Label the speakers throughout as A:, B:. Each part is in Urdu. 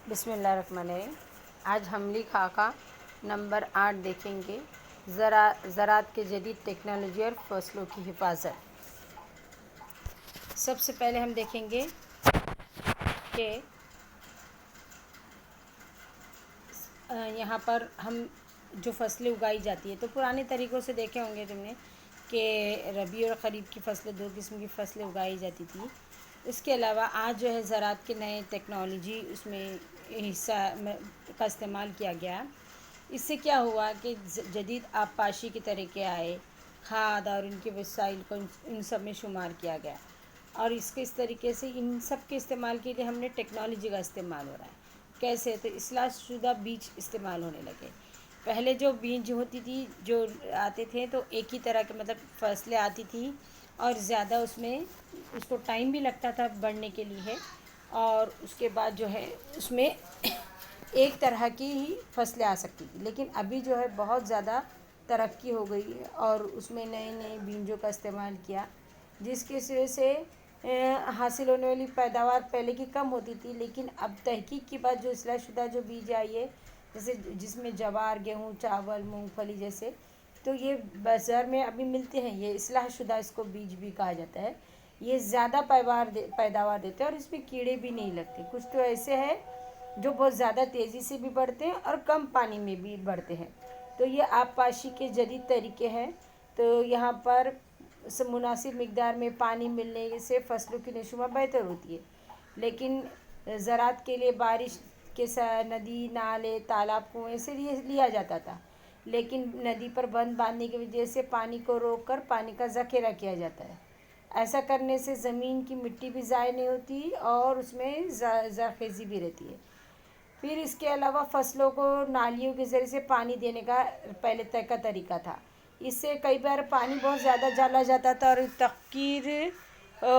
A: بسم اللہ الرحمن الرحیم۔ آج حملی خاکہ نمبر 8 دیکھیں گے، زراعت کے جدید ٹیکنالوجی اور فصلوں کی حفاظت۔ سب سے پہلے ہم دیکھیں گے کہ یہاں پر ہم جو فصلیں اگائی جاتی ہے تو پرانے طریقوں سے دیکھے ہوں گے تم نے کہ ربیع اور خریف کی فصلیں، دو قسم کی فصلیں اگائی جاتی تھی۔ اس کے علاوہ آج جو ہے زراعت کے نئے ٹیکنالوجی اس میں حصہ کا استعمال کیا گیا۔ اس سے کیا ہوا کہ جدید آبپاشی کے طریقے آئے، کھاد اور ان کے وسائل کو ان سب میں شمار کیا گیا، اور اس طریقے سے ان سب کے استعمال کے لیے ہم نے ٹیکنالوجی کا استعمال ہو رہا ہے۔ کیسے؟ تو اصلاح شدہ بیج استعمال ہونے لگے۔ پہلے جو بیج ہوتی تھی، جو آتے تھے تو ایک ہی طرح کے مطلب فصلیں آتی تھی، اور زیادہ اس میں اس کو ٹائم بھی لگتا تھا بڑھنے کے لیے، اور اس کے بعد جو ہے اس میں ایک طرح کی ہی فصلیں آ سکتی تھی۔ لیکن ابھی جو ہے بہت زیادہ ترقی ہو گئی ہے اور اس میں نئے نئے بیجوں کا استعمال کیا، جس کی وجہ سے حاصل ہونے والی پیداوار پہلے کی کم ہوتی تھی، لیکن اب تحقیق کے بعد جو اصلاح شدہ جو بیج آئی ہے، جیسے جس میں جوار، گیہوں، چاول، مونگ پھلی جیسے، تو یہ بازار میں ابھی ملتے ہیں۔ یہ اصلاح شدہ اس کو بیج بھی کہا جاتا ہے۔ یہ زیادہ پیداوار دیتے ہیں اور اس میں کیڑے بھی نہیں لگتے۔ کچھ تو ایسے ہیں جو بہت زیادہ تیزی سے بھی بڑھتے ہیں اور کم پانی میں بھی بڑھتے ہیں۔ تو یہ آبپاشی کے جدید طریقے ہیں۔ تو یہاں پر مناسب مقدار میں پانی ملنے سے فصلوں کی نشوونما بہتر ہوتی ہے۔ لیکن زراعت کے لیے بارش کے ندی، نالے، تالاب، کنویں سے لیا جاتا تھا، لیکن ندی پر بند باندھنے کی وجہ سے پانی کو روک کر پانی کا ذخیرہ کیا جاتا ہے۔ ایسا کرنے سے زمین کی مٹی بھی ضائع نہیں ہوتی اور اس میں زرخیزی بھی رہتی ہے۔ پھر اس کے علاوہ فصلوں کو نالیوں کے ذریعے سے پانی دینے کا پہلے طے کا طریقہ تھا۔ اس سے کئی بار پانی بہت زیادہ ڈالا جاتا تھا اور تحقیر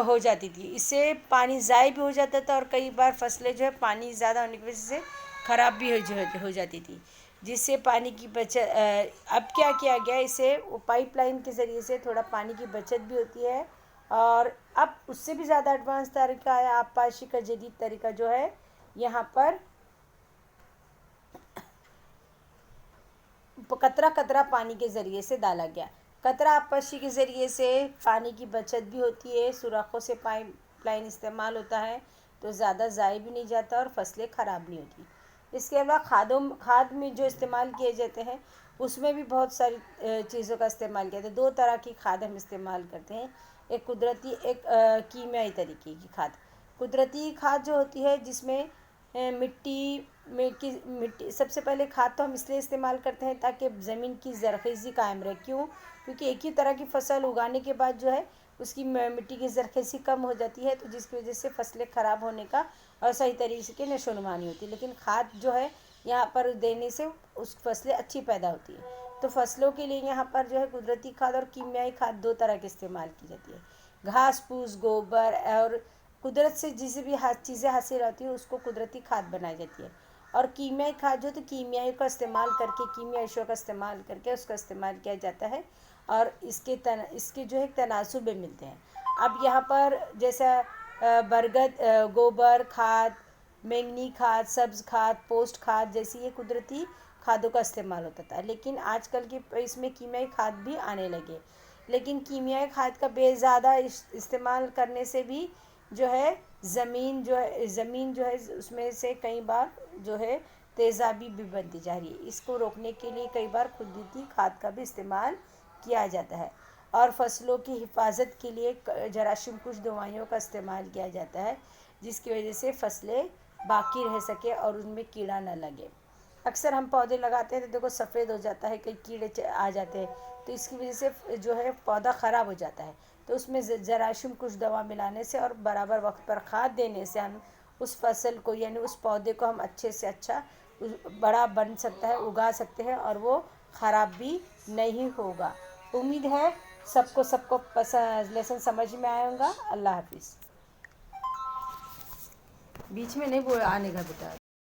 A: ہو جاتی تھی۔ اس سے پانی ضائع بھی ہو جاتا تھا اور کئی بار فصلیں جو ہے پانی زیادہ ہونے کی وجہ سے خراب بھی ہو جاتی تھی، جس سے پانی کی بچت۔ اب کیا کیا گیا، اسے پائپ لائن کے ذریعے سے تھوڑا پانی کی بچت بھی ہوتی ہے، اور اب اس سے بھی زیادہ ایڈوانس طریقہ ہے آبپاشی کا جدید طریقہ جو ہے یہاں پر قطرہ قطرہ پانی کے ذریعے سے ڈالا گیا۔ قطرہ آبپاشی کے ذریعے سے پانی کی بچت بھی ہوتی ہے، سوراخوں سے پائپ لائن استعمال ہوتا ہے تو زیادہ ضائع بھی نہیں جاتا اور فصلیں خراب نہیں ہوتی۔ اس کے علاوہ کھاد میں جو استعمال کیے جاتے ہیں اس میں بھی بہت ساری چیزوں کا استعمال کیا جاتا ہے۔ دو طرح کی کھاد ہم استعمال کرتے ہیں، ایک قدرتی، ایک کیمیائی طریقے کی کھاد۔ قدرتی کھاد جو ہوتی ہے جس میں مٹی سب سے پہلے کھاد تو ہم اس لیے استعمال کرتے ہیں تاکہ زمین کی زرخیزی قائم رہے۔ کیوں؟ کیونکہ ایک ہی طرح کی فصل اگانے کے بعد جو ہے اس کی مٹی کی زرخیزی کم ہو جاتی ہے، تو جس کی وجہ سے فصلیں خراب ہونے کا اور صحیح طریقے کی نشوونما نہیں ہوتی۔ لیکن کھاد جو ہے یہاں پر دینے سے اس فصلیں اچھی پیدا ہوتی ہے۔ تو فصلوں کے لیے یہاں پر جو ہے قدرتی کھاد اور کیمیائی کھاد دو طرح کے استعمال کی جاتی ہے۔ گھاس پھوس، گوبر اور قدرت سے جسے بھی چیزیں حاصل ہوتی ہیں اس کو قدرتی کھاد بنائی جاتی ہے، اور کیمیائی کھاد جو تو کیمیائی کا استعمال کر کے، کیمیائی اشیاء کا استعمال کر کے اس کا استعمال کیا جاتا ہے، اور اس کے جو ہے تناسب میں ملتے ہیں۔ اب یہاں پر جیسا برگد، گوبر کھاد، مینگنی کھاد، سبز کھاد، پوسٹ کھاد جیسی یہ قدرتی کھادوں کا استعمال ہوتا تھا، لیکن آج کل کے اس میں کیمیائی کھاد بھی آنے لگے۔ لیکن کیمیائی کھاد کا بے زیادہ استعمال کرنے سے بھی جو ہے زمین جو ہے اس میں سے کئی بار جو ہے تیزابی بھی بنتی جا رہی ہے۔ اس کو روکنے کے لیے کئی بار قدرتی کھاد کا بھی استعمال کیا جاتا ہے، اور فصلوں کی حفاظت کے لیے جراثیم کش دوائیوں کا استعمال کیا جاتا ہے، جس کی وجہ سے فصلیں باقی رہ سکے اور ان میں کیڑا نہ لگے۔ اکثر ہم پودے لگاتے ہیں تو دیکھو سفید ہو جاتا ہے، کئی کیڑے آ جاتے ہیں، تو اس کی وجہ سے جو ہے پودا خراب ہو جاتا ہے۔ تو اس میں جراثیم کش دوا ملانے سے اور برابر وقت پر کھاد دینے سے ہم اس فصل کو، یعنی اس پودے کو ہم اچھے سے اچھا بڑا بن سکتا ہے، اگا سکتے ہیں، اور وہ خراب بھی نہیں ہوگا۔ امید ہے سب کو لیسن سمجھ میں آئے گا۔ اللہ حافظ۔ بیچ میں نہیں آنے کا بیٹا۔